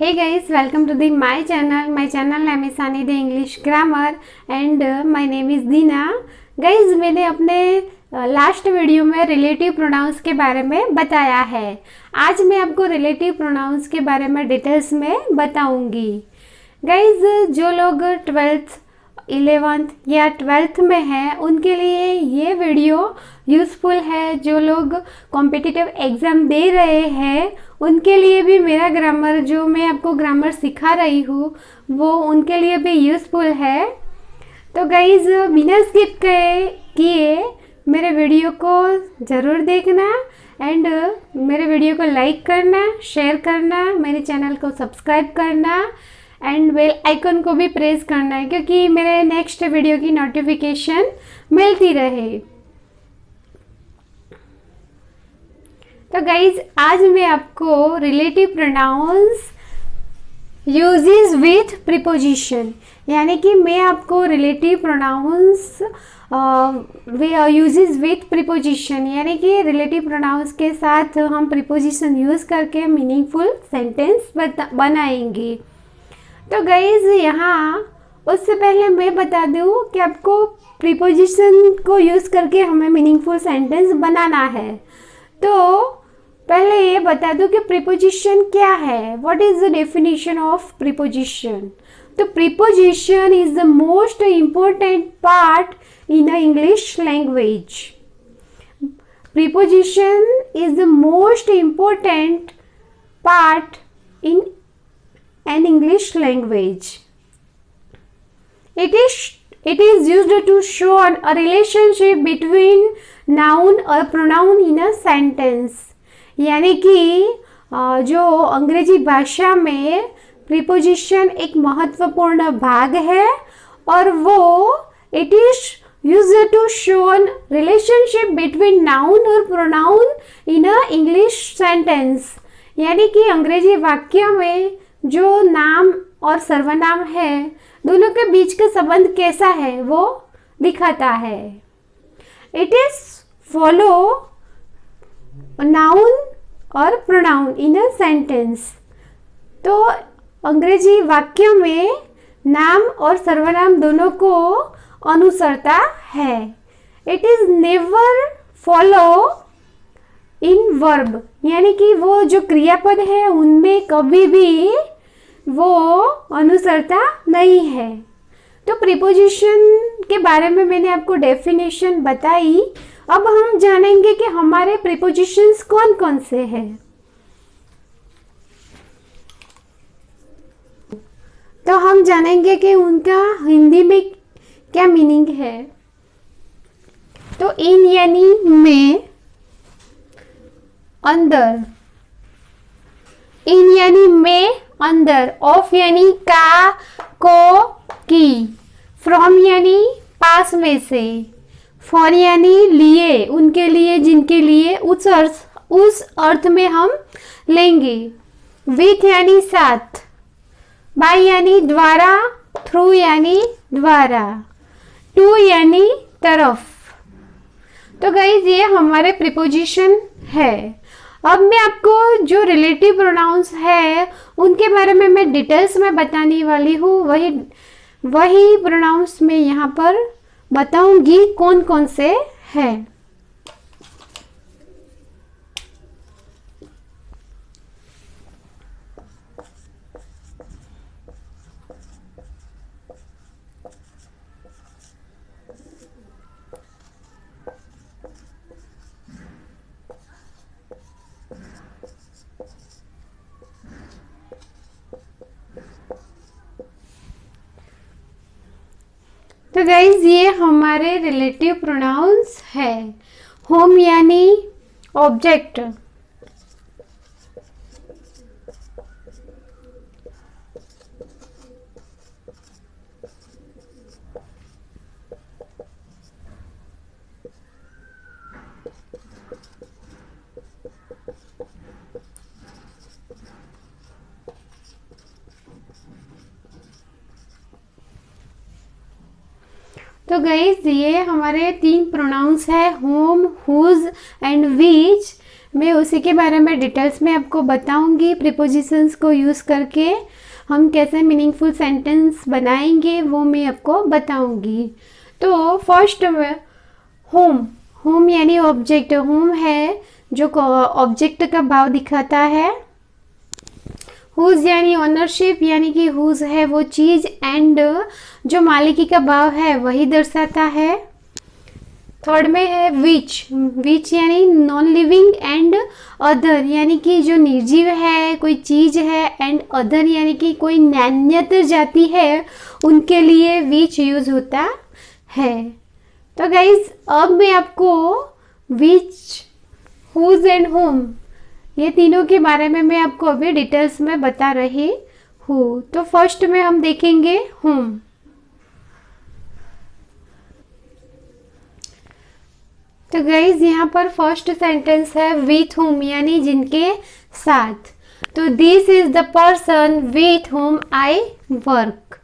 Hey guys, welcome to the my channel. My channel name is Sani the English Grammar and my name is Dina. Guys, मैंने अपने last video में relative pronouns के बारे में बताया है। आज मैं आपको रिलेटिव प्रोनाउंस के बारे में डिटेल्स में बताऊंगी। गाइज, जो लोग 12th 11th या 12th में हैं उनके लिए ये वीडियो यूज़फुल है। जो लोग कॉम्पिटिटिव एग्ज़ाम दे रहे हैं उनके लिए भी मेरा ग्रामर, जो मैं आपको ग्रामर सिखा रही हूँ, वो उनके लिए भी यूज़फुल है। तो गाइज, बिना स्किप किए मेरे वीडियो को ज़रूर देखना एंड मेरे वीडियो को लाइक करना, शेयर करना, मेरे चैनल को सब्सक्राइब करना एंड बेल आइकन को भी प्रेस करना है, क्योंकि मेरे नेक्स्ट वीडियो की नोटिफिकेशन मिलती रहे। तो गाइज, आज मैं आपको relative pronouns uses with preposition, यानी कि मैं आपको relative pronouns uses with preposition, यानी कि रिलेटिव प्रोनाउंस के साथ हम प्रीपोजिशन यूज़ करके मीनिंगफुल सेंटेंस बनाएंगे। तो गाइज, यहाँ उससे पहले मैं बता दूँ कि आपको प्रीपोजिशन को यूज़ करके हमें मीनिंगफुल सेंटेंस बनाना है। तो पहले ये बता दूँ कि प्रीपोजिशन क्या है। What is the definition of preposition? तो preposition is the most important part in a English language. Preposition is the most important part in an English language. It is used to show a relationship between noun or pronoun in a sentence. यानी कि जो अंग्रेजी भाषा में preposition एक महत्वपूर्ण भाग है और वो it is used to show a relationship between noun or pronoun in a English sentence. यानी कि अंग्रेजी वाक्य में जो नाम और सर्वनाम है दोनों के बीच का संबंध कैसा है वो दिखाता है। इट इज फॉलो नाउन और प्रोनाउन इन अ सेंटेंस। तो अंग्रेजी वाक्य में नाम और सर्वनाम दोनों को अनुसरता है। It is never follow in verb, यानी कि वो जो क्रियापद है उनमें कभी भी वो अनुसरता नहीं है। तो प्रीपोजिशन के बारे में मैंने आपको डेफिनेशन बताई। अब हम जानेंगे कि हमारे प्रीपोजिशंस कौन कौन से हैं। तो हम जानेंगे कि उनका हिंदी में क्या मीनिंग है। तो इन यानी में, अंदर, इन यानी में अंदर, ऑफ यानी का, को, की, फ्रॉम यानी पास में से, फॉर यानी लिए, उनके लिए, जिनके लिए, उस अर्थ में हम लेंगे, विथ यानी साथ, बाय यानी द्वारा, थ्रू यानी द्वारा, टू यानी तरफ। तो गाइज, ये हमारे प्रीपोजिशन है। अब मैं आपको जो रिलेटिव प्रोनाउंस है उनके बारे में मैं डिटेल्स में बताने वाली हूँ। वही प्रोनाउंस मैं यहाँ पर बताऊंगी कौन कौन से हैं। तो गाइज, ये हमारे रिलेटिव प्रोनाउंस है। होम यानी ऑब्जेक्ट, तो गाइज, ये हमारे तीन प्रोनाउंस है, होम, हुज एंड विच। मैं उसी के बारे में डिटेल्स में आपको बताऊंगी। प्रीपोजिशंस को यूज़ करके हम कैसे मीनिंगफुल सेंटेंस बनाएंगे वो मैं आपको बताऊंगी। तो फर्स्ट में होम, होम यानी ऑब्जेक्ट, होम है जो ऑब्जेक्ट का भाव दिखाता है। हुज यानी ओनरशिप, यानी कि हुज है वो चीज़, एंड जो मालिकी का भाव है वही दर्शाता है। थर्ड में है विच, विच यानी नॉन लिविंग, एंड अदर यानी कि जो निर्जीव है कोई चीज़ है, एंड अदर यानी कि कोई नान्यतर जाति है उनके लिए विच यूज होता है। तो गाइज अब मैं आपको विच, हुज एंड होम ये तीनों के बारे में मैं आपको अभी डिटेल्स में बता रही हूँ। तो फर्स्ट में हम देखेंगे होम। तो गाइज यहाँ पर फर्स्ट सेंटेंस है विथ होम यानी जिनके साथ। तो this is the person with home I work,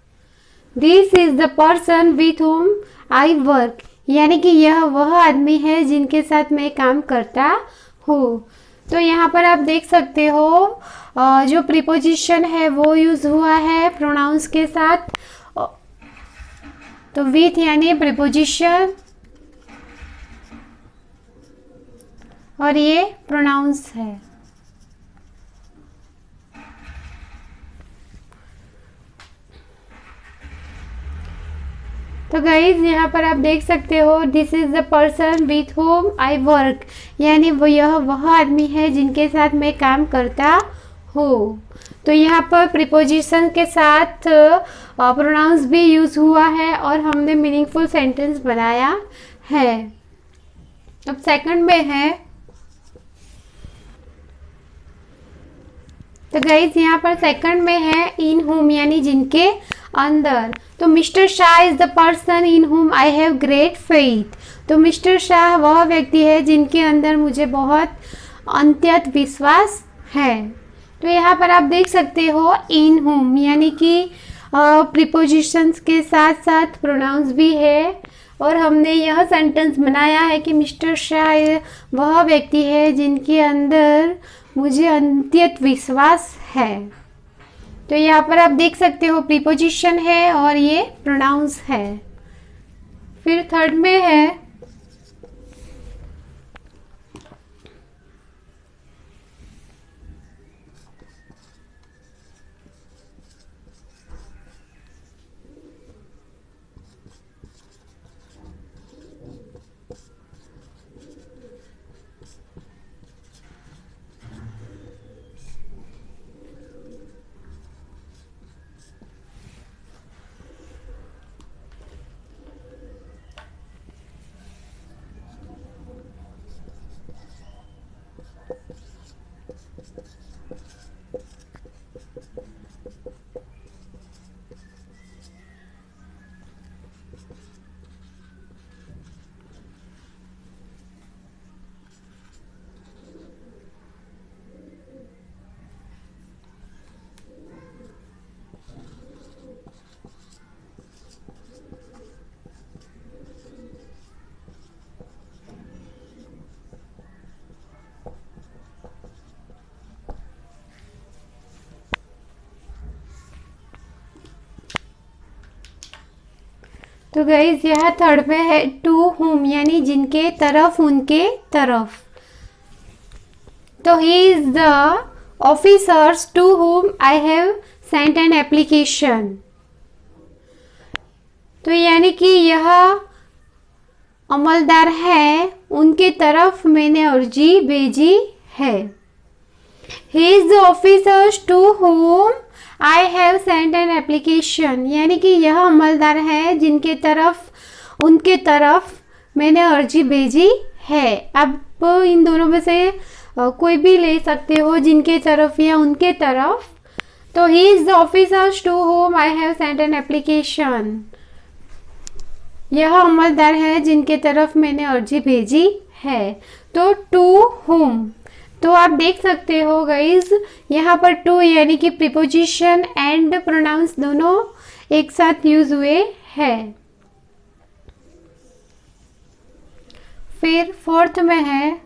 this is the person with home I work यानी कि यह वह आदमी है जिनके साथ मैं काम करता हूँ। तो यहाँ पर आप देख सकते हो जो प्रीपोजिशन है वो यूज हुआ है प्रोनाउंस के साथ। तो विथ यानी प्रीपोजिशन और ये प्रोनाउंस है। तो गाइज यहाँ पर आप देख सकते हो this is the person with home I work यानी वो यह वह आदमी है जिनके साथ मैं काम करता हूँ। तो यहाँ पर प्रीपोजिशन के साथ प्रोनाउंस भी यूज हुआ है और हमने मीनिंगफुल सेंटेंस बनाया है। अब सेकंड में है, तो गाइज यहाँ पर सेकंड में है इन होम यानी जिनके अंदर। तो mister Shah is the person in home I have great faith. तो मिस्टर शाह वह व्यक्ति है जिनके अंदर मुझे बहुत अत्यंत विश्वास है। तो यहाँ पर आप देख सकते हो इन होम यानी कि प्रीपोजिशंस के साथ साथ प्रोनाउंस भी है और हमने यह सेंटेंस बनाया है कि मिस्टर शाह वह व्यक्ति है जिनके अंदर मुझे अत्यंत विश्वास है। तो यहाँ पर आप देख सकते हो प्रीपोजिशन है और ये प्रोनाउंस है। फिर थर्ड में है, तो गाइज यह थर्ड में है टू होम यानी जिनके तरफ, उनके तरफ। तो he is the officers to whom I have sent an application. तो यानी कि यह अमलदार है उनके तरफ मैंने अर्जी भेजी है। He is the officers to whom I have sent an application यानी कि यह अमलदार है जिनके तरफ, उनके तरफ मैंने अर्जी भेजी है। आप इन दोनों में से कोई भी ले सकते हो, जिनके तरफ या उनके तरफ। तो he is the officers to whom I have sent an application, यह अमलदार है जिनके तरफ मैंने अर्जी भेजी है। तो टू होम, तो आप देख सकते हो गाइज यहाँ पर टू यानी कि प्रीपोजिशन एंड प्रोनाउंस दोनों एक साथ यूज हुए हैं। फिर फोर्थ में है,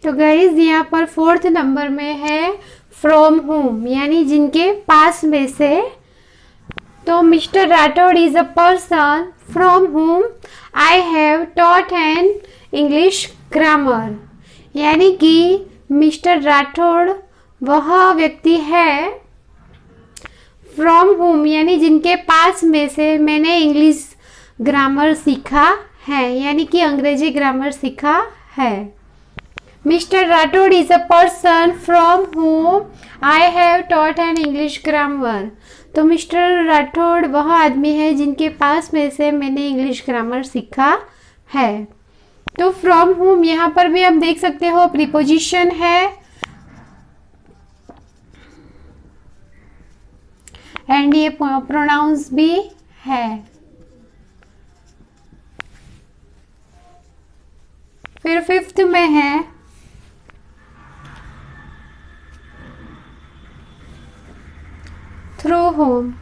तो गाइज यहाँ पर 4th नंबर में है फ्रॉम होम, यानी जिनके पास में से। तो mister Rathore is a person from home I have taught an English grammar, यानी कि मिस्टर राठौड़ वह व्यक्ति है फ्रॉम होम, यानी जिनके पास में से मैंने इंग्लिश ग्रामर सीखा है, यानी कि अंग्रेजी ग्रामर सीखा है। Mister Rathore is a person from home I have taught an English grammar. तो मिस्टर राठौड़ वह आदमी है जिनके पास में से मैंने इंग्लिश ग्रामर सीखा है। तो फ्रॉम होम यहाँ पर भी आप देख सकते हो प्रीपोजिशन है एंड ये प्रोनाउंस भी है। फिर 5th में है थ्रू होम।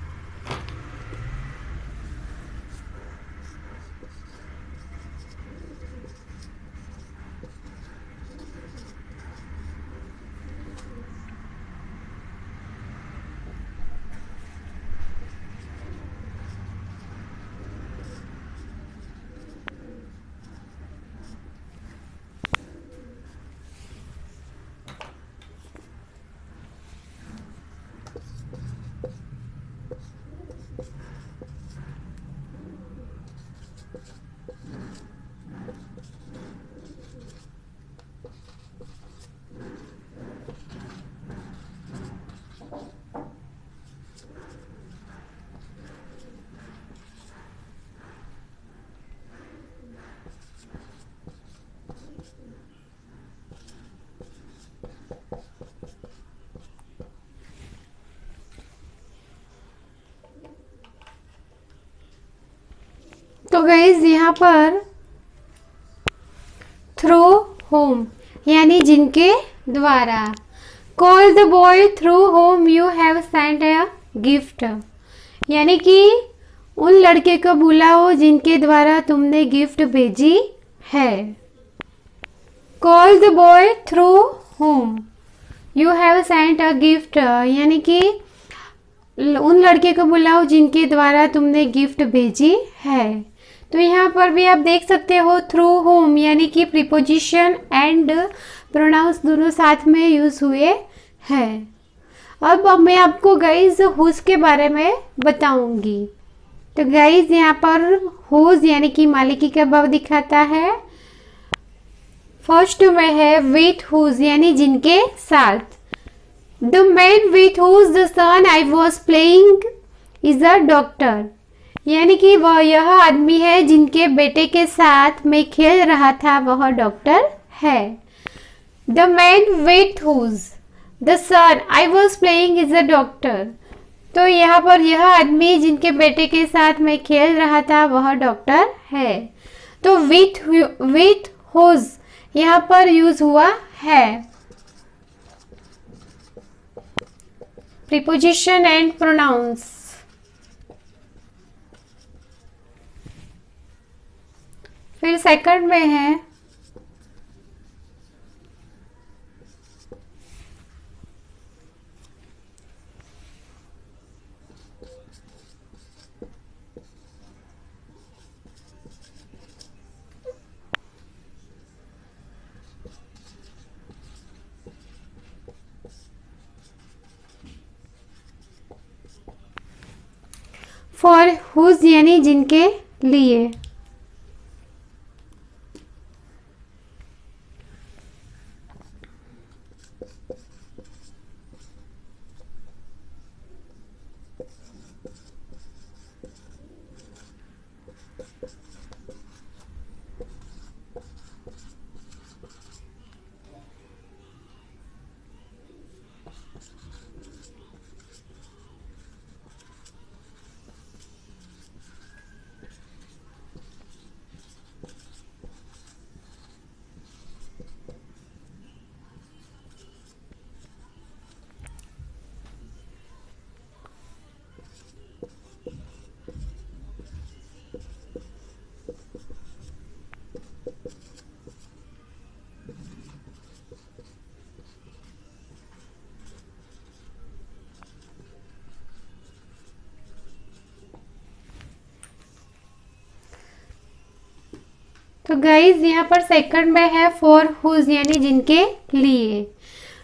तो गाइज यहाँ पर थ्रू होम यानी जिनके द्वारा। Call the boy through whom you have sent a gift, यानी कि उन लड़के को बुलाओ जिनके द्वारा तुमने गिफ्ट भेजी है। Call the boy through whom you have sent a gift, यानी कि उन लड़के को बुलाओ जिनके द्वारा तुमने गिफ्ट भेजी है। तो यहाँ पर भी आप देख सकते हो थ्रू होम यानी कि प्रीपोजिशन एंड प्रोनाउंस दोनों साथ में यूज हुए हैं। अब मैं आपको गाइज हुज के बारे में बताऊंगी। तो गाइज यहाँ पर हुज यानी कि मालिकी का भाव दिखाता है। फर्स्ट में है विथ हुज यानी जिनके साथ। The man with whose the son I was playing is a doctor, यानी कि वह यह आदमी है जिनके बेटे के साथ मैं खेल रहा था, वह डॉक्टर है। The man with whose the son I was playing is a doctor, तो यहाँ पर यह आदमी जिनके बेटे के साथ मैं खेल रहा था वह डॉक्टर है। तो विथ हुज यहाँ पर यूज हुआ है प्रीपोजिशन एंड प्रोनाउंस। फिर सेकंड में है फॉर हुज यानी जिनके लिए। तो गाइज यहाँ पर सेकंड में है फॉर हुज यानी जिनके लिए।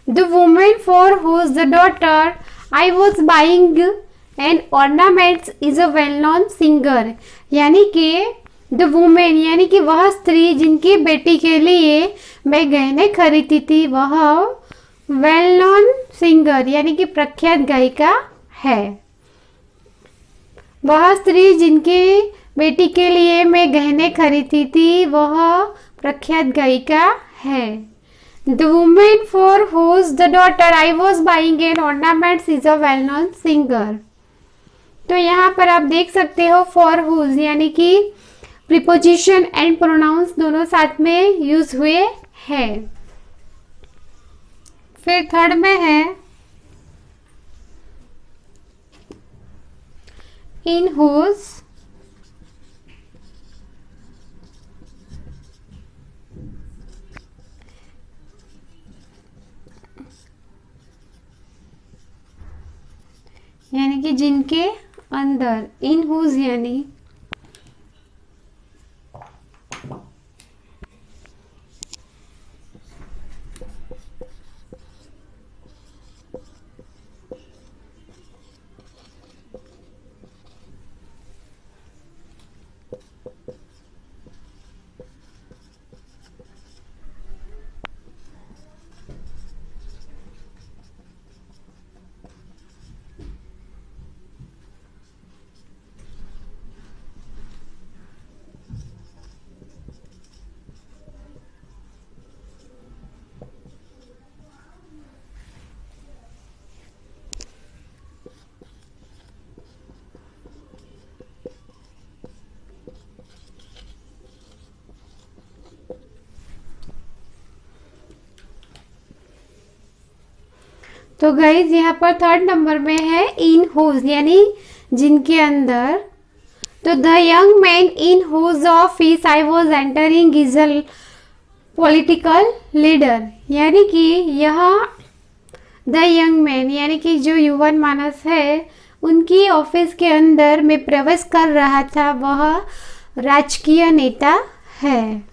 The women for whose the daughter I was buying and ornaments is a well known singer, यानी कि द वुमेन यानी कि वह स्त्री जिनकी बेटी के लिए मैं गहने खरीदती थी वह वेल नोन सिंगर यानी कि प्रख्यात गायिका है। वह स्त्री जिनकी बेटी के लिए मैं गहने खरीदती थी वह प्रख्यात गायिका है। The women for whose the daughter I was buying an ornaments is a well known singer. तो यहाँ पर आप देख सकते हो फॉर हुज यानी कि प्रीपोजिशन एंड प्रोनाउंस दोनों साथ में यूज हुए हैं। फिर थर्ड में है इन हुज, यानी कि जिनके अंदर। इन हुज यानी तो गाइज यहाँ पर थर्ड नंबर में है इन हुज यानी जिनके अंदर। तो the young man in whose office I was entering is a political leader, यानी कि यह द यंग मैन यानी कि जो युवा मानस है उनकी ऑफिस के अंदर मैं प्रवेश कर रहा था वह राजकीय नेता है।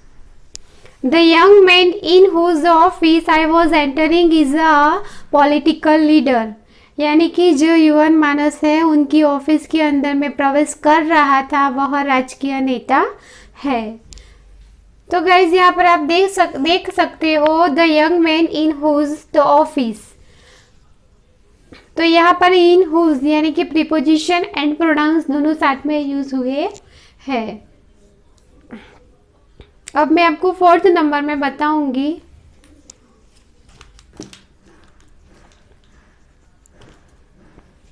The young man in whose office I was entering is a political leader, यानी कि जो युवा मानस है उनकी ऑफिस के अंदर में प्रवेश कर रहा था वह राजकीय नेता है। तो गाइज यहाँ पर आप देख सकते हो the young man in whose the office. तो यहाँ पर इन हुज यानी कि प्रीपोजिशन एंड प्रोनाउंस दोनों साथ में यूज हुए हैं। अब मैं आपको फोर्थ नंबर में बताऊंगी।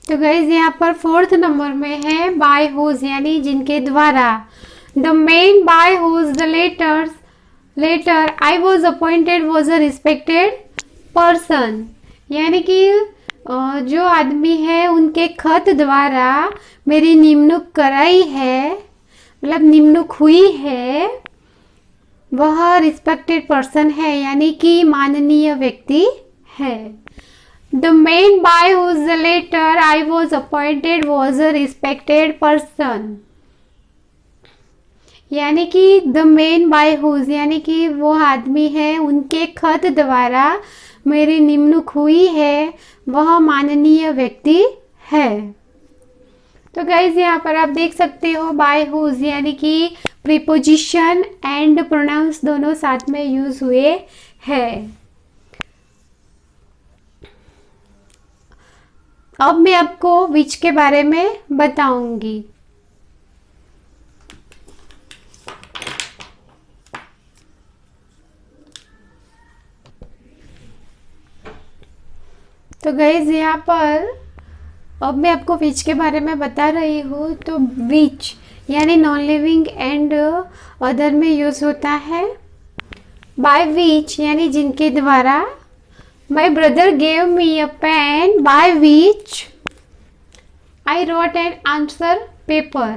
तो गाइज यहाँ पर फोर्थ नंबर में है बाय हुज यानी जिनके द्वारा। The man by whose the letter I was appointed was a respected person, यानी कि जो आदमी है उनके खत द्वारा मेरी निमणूक कराई है, मतलब निमणूक हुई है, वह रिस्पेक्टेड पर्सन है यानी कि माननीय व्यक्ति है। The man by whose the letter I was appointed was a respected person, यानी कि द मैन बाय हुज यानी कि वो आदमी है उनके खत द्वारा मेरी निमणूक हुई है वह माननीय व्यक्ति है। तो गाइज यहाँ पर आप देख सकते हो बाय हुज यानी कि प्रीपोजिशन एंड प्रोनाउंस दोनों साथ में यूज हुए हैं। अब मैं आपको विच के बारे में बताऊंगी। तो गाइज यहाँ पर अब मैं आपको विच के बारे में बता रही हूँ। तो विच यानी नॉन लिविंग एंड अदर में यूज होता है। बाय विच यानी जिनके द्वारा। My brother gave me a pen by which I wrote an answer paper,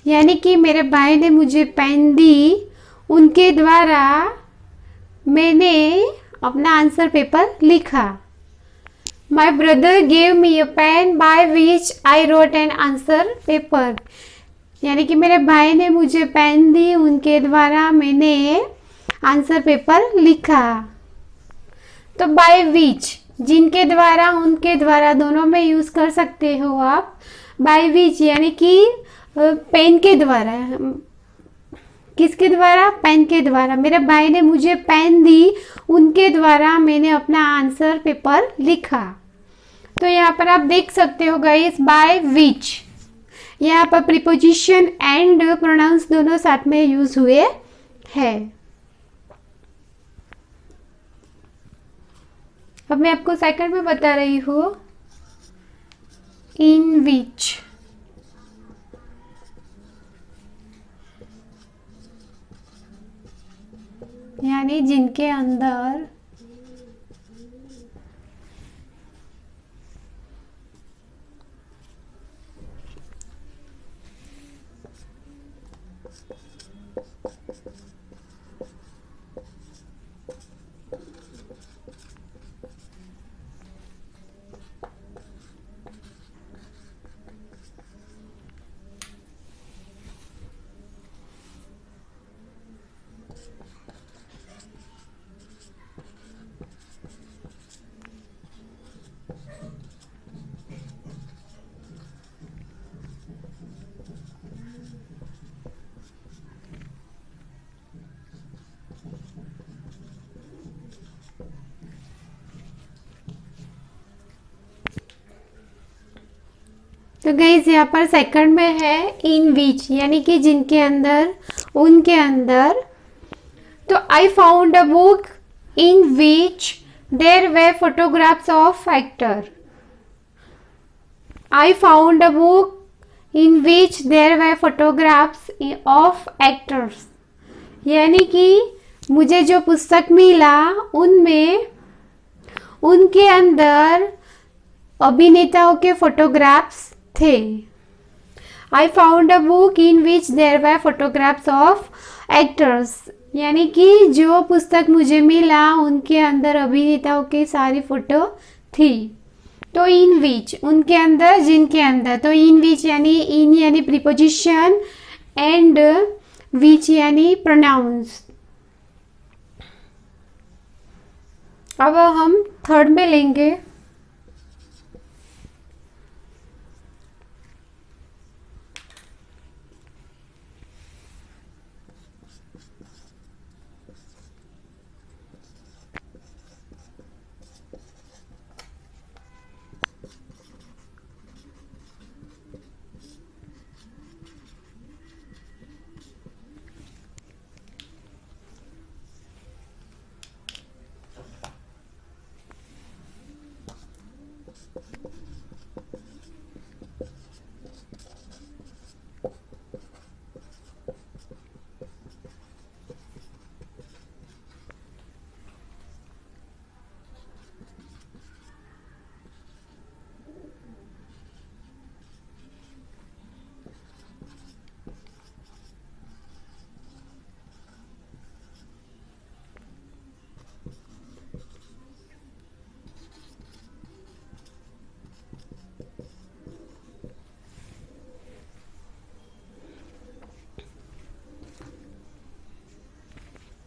यानी कि मेरे भाई ने मुझे पेन दी उनके द्वारा मैंने अपना आंसर पेपर लिखा। My brother gave me a pen by which I wrote an answer paper, यानी कि मेरे भाई ने मुझे पेन दी, उनके द्वारा मैंने आंसर पेपर लिखा। तो बाय विच, जिनके द्वारा, उनके द्वारा दोनों में यूज़ कर सकते हो आप। बाय विच यानी कि पेन के द्वारा। किसके द्वारा? पेन के द्वारा। मेरे भाई ने मुझे पेन दी, उनके द्वारा मैंने अपना आंसर पेपर लिखा। तो यहाँ पर आप देख सकते हो गाइस, बाय विच, यहाँ पर प्रीपोजिशन एंड प्रोनाउंस दोनों साथ में यूज हुए हैं। अब मैं आपको सेकंड में बता रही हूँ, इन विच। यानी जिनके अंदर। तो गाइस यहाँ पर सेकंड में है इन विच, यानी कि जिनके अंदर, उनके अंदर। तो आई found a book in which their way photographs of actor. I found a book in which their way photographs of actors. यानी कि मुझे जो पुस्तक मिला, उनमें, उनके अंदर अभिनेताओं के फोटोग्राफ्स थे। I found a book in which there were photographs of actors. यानी कि जो पुस्तक मुझे मिला, उनके अंदर अभिनेताओं की सारी फोटो थी। तो इन विच, उनके अंदर, जिनके अंदर। तो इन विच यानी, इन यानी प्रीपोजिशन एंड विच यानी प्रोनाउंस। अब हम थर्ड में लेंगे,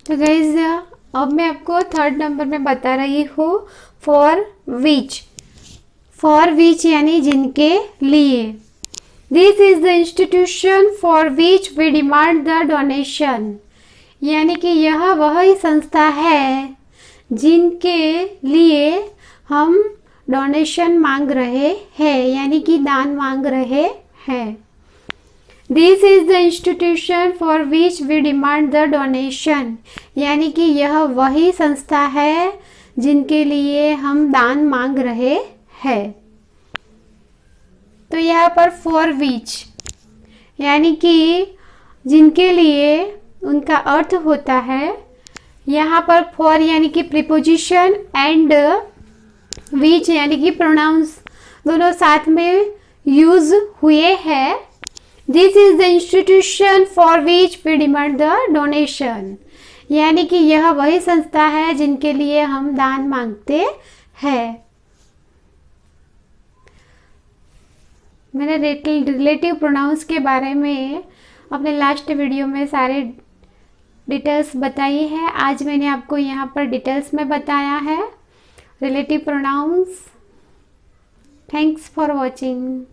तो गाइज अब मैं आपको थर्ड नंबर में बता रही हूँ, फॉर विच। फॉर विच यानी जिनके लिए। This is the institution for which we demand the donation. यानी कि यह वही संस्था है जिनके लिए हम डोनेशन मांग रहे हैं, यानी कि दान मांग रहे हैं। This is the institution for which we demand the donation. यानी कि यह वही संस्था है जिनके लिए हम दान मांग रहे हैं। तो यहाँ पर फॉर विच यानी कि जिनके लिए, उनका अर्थ होता है, यहाँ पर फॉर यानी कि प्रीपोजिशन एंड विच यानी कि प्रोनाउंस दोनों साथ में यूज हुए हैं। This is the institution for which we demand the donation. यानी कि यह वही संस्था है जिनके लिए हम दान मांगते हैं। मैंने रिलेटिव प्रोनाउंस के बारे में अपने लास्ट वीडियो में सारे डिटेल्स बताई है। आज मैंने आपको यहाँ पर डिटेल्स में बताया है relative pronouns. Thanks for watching.